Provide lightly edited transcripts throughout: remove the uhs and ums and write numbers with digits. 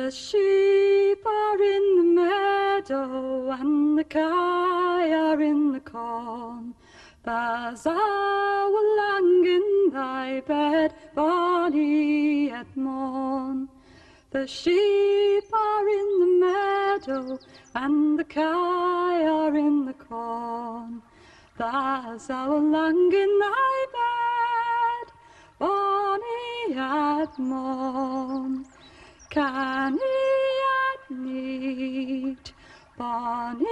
The sheep are in the meadow and the kye are in the corn. There's owl lang in thy bed, bonny at morn. The sheep are in the meadow and the kye are in the corn. There's owl lang in thy bed, bonny at morn. Canny at neat, bonny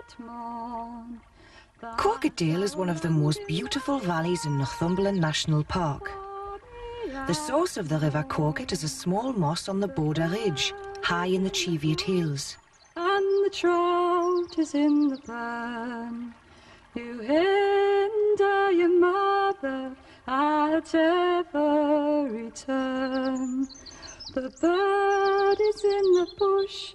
at morn. Coquetdale is one of the most beautiful valleys in Northumberland National Park. The source of the River Coquet is a small moss on the border ridge, high in the Cheviot Hills. And the trout is in the burn. You hinder your mother at every turn. The bird is in the bush.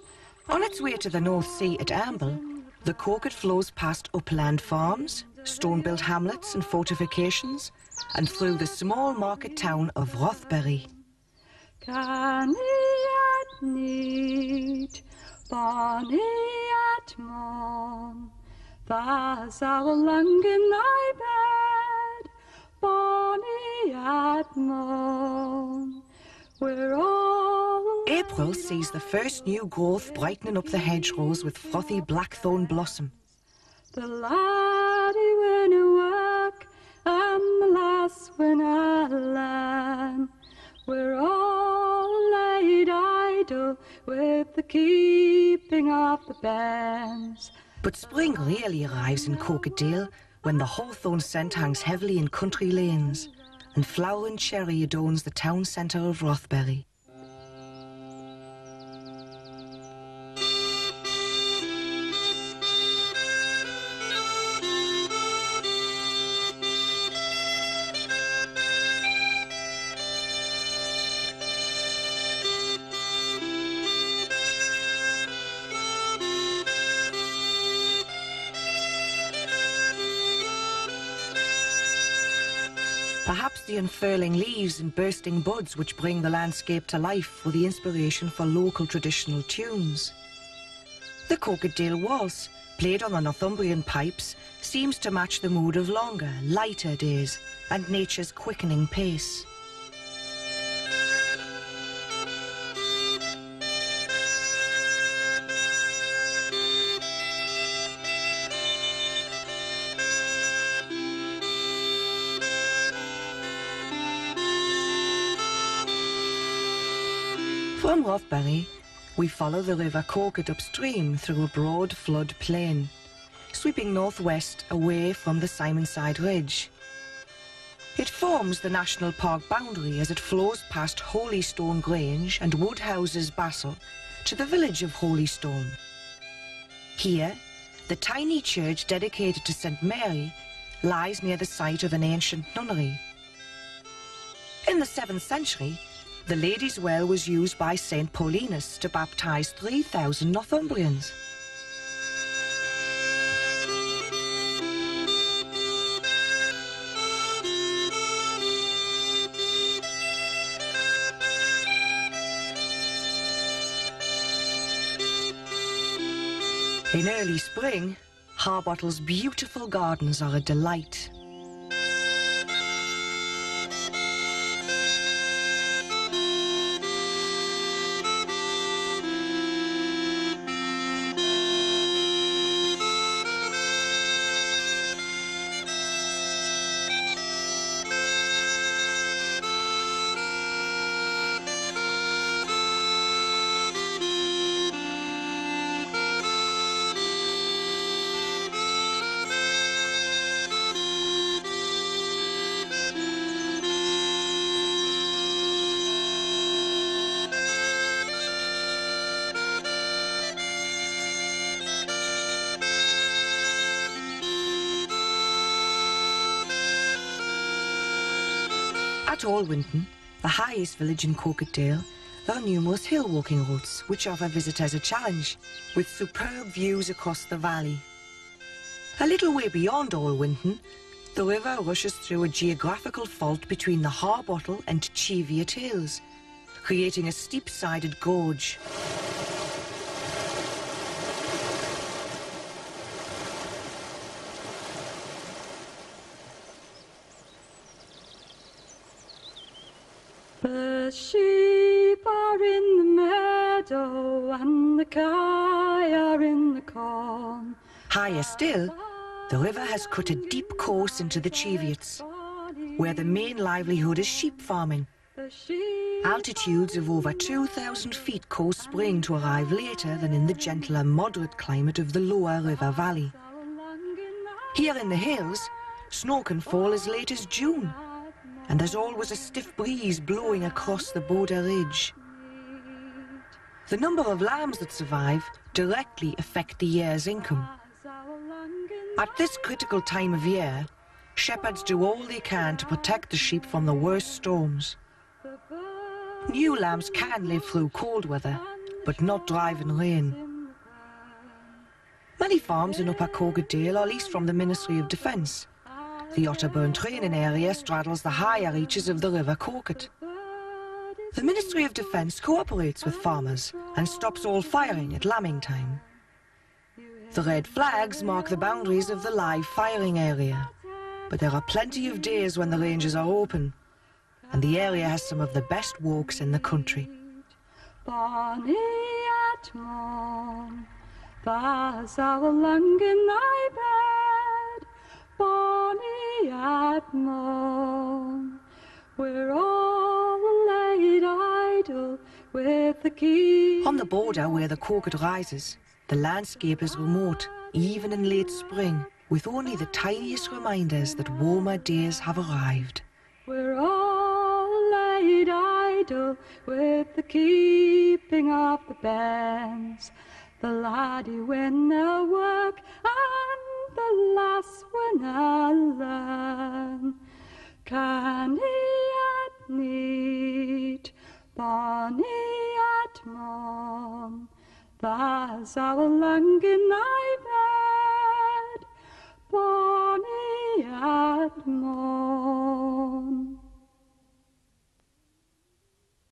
On its way to the North Sea at Amble, the Coquet flows past upland farms, stone-built hamlets and fortifications, and through the small market town of Rothbury. Canny at neat, bonny at morn. There's owl lang in thy bed, bonny at morn. We're all April sees the first new growth brightening up the hedgerows with frothy blackthorn blossom. the laddie winna work and the lass winna learn. We're all laid idle with the keeping of the bairns. But spring really arrives in Coquetdale when the hawthorn scent hangs heavily in country lanes and flowering cherry adorns the town centre of Rothbury. Perhaps the unfurling leaves and bursting buds which bring the landscape to life were the inspiration for local traditional tunes. The Coquetdale waltz, played on the Northumbrian pipes, seems to match the mood of longer, lighter days and nature's quickening pace. From Rothbury, we follow the River Coquet upstream through a broad flood plain, sweeping northwest away from the Simonside Ridge. It forms the national park boundary as it flows past Holystone Grange and Woodhouse's Basel to the village of Holystone. Here, the tiny church dedicated to St. Mary lies near the site of an ancient nunnery. In the 7th century, the Ladies' Well was used by St. Paulinus to baptise 3,000 Northumbrians. In early spring, Harbottle's beautiful gardens are a delight. At Alwynton, the highest village in Coquetdale, there are numerous hill walking routes which offer visitors a challenge, with superb views across the valley. A little way beyond Alwynton, the river rushes through a geographical fault between the Harbottle and Cheviot Hills, creating a steep-sided gorge. The sheep are in the meadow and the kye are in the corn. Higher still, the river has cut a deep course into the Cheviots, where the main livelihood is sheep farming. Altitudes of over 2,000 feet cause spring to arrive later than in the gentler, moderate climate of the lower river valley. Here in the hills, snow can fall as late as June, and there's always a stiff breeze blowing across the border ridge. The number of lambs that survive directly affect the year's income. At this critical time of year, shepherds do all they can to protect the sheep from the worst storms. New lambs can live through cold weather, but not driving rain. Many farms in Upper Coquetdale are leased from the Ministry of Defence. The Otterburn training area straddles the higher reaches of the River Coquet. The Ministry of Defence cooperates with farmers and stops all firing at lambing time. The red flags mark the boundaries of the live firing area, but there are plenty of days when the ranges are open, and the area has some of the best walks in the country. Bonny at morn, there's our lung in thy bed. Bonny at morn, we're all laid idle with the key. On the border where the Coquet rises, the landscape is remote, even in late spring, with only the tiniest reminders that warmer days have arrived. We're all laid idle with the keeping of the bairns, the laddie when they'll work and the lass when they'll learn. Canny at neat, bonny at morn, there's our lung in thy bed, bonny at morn.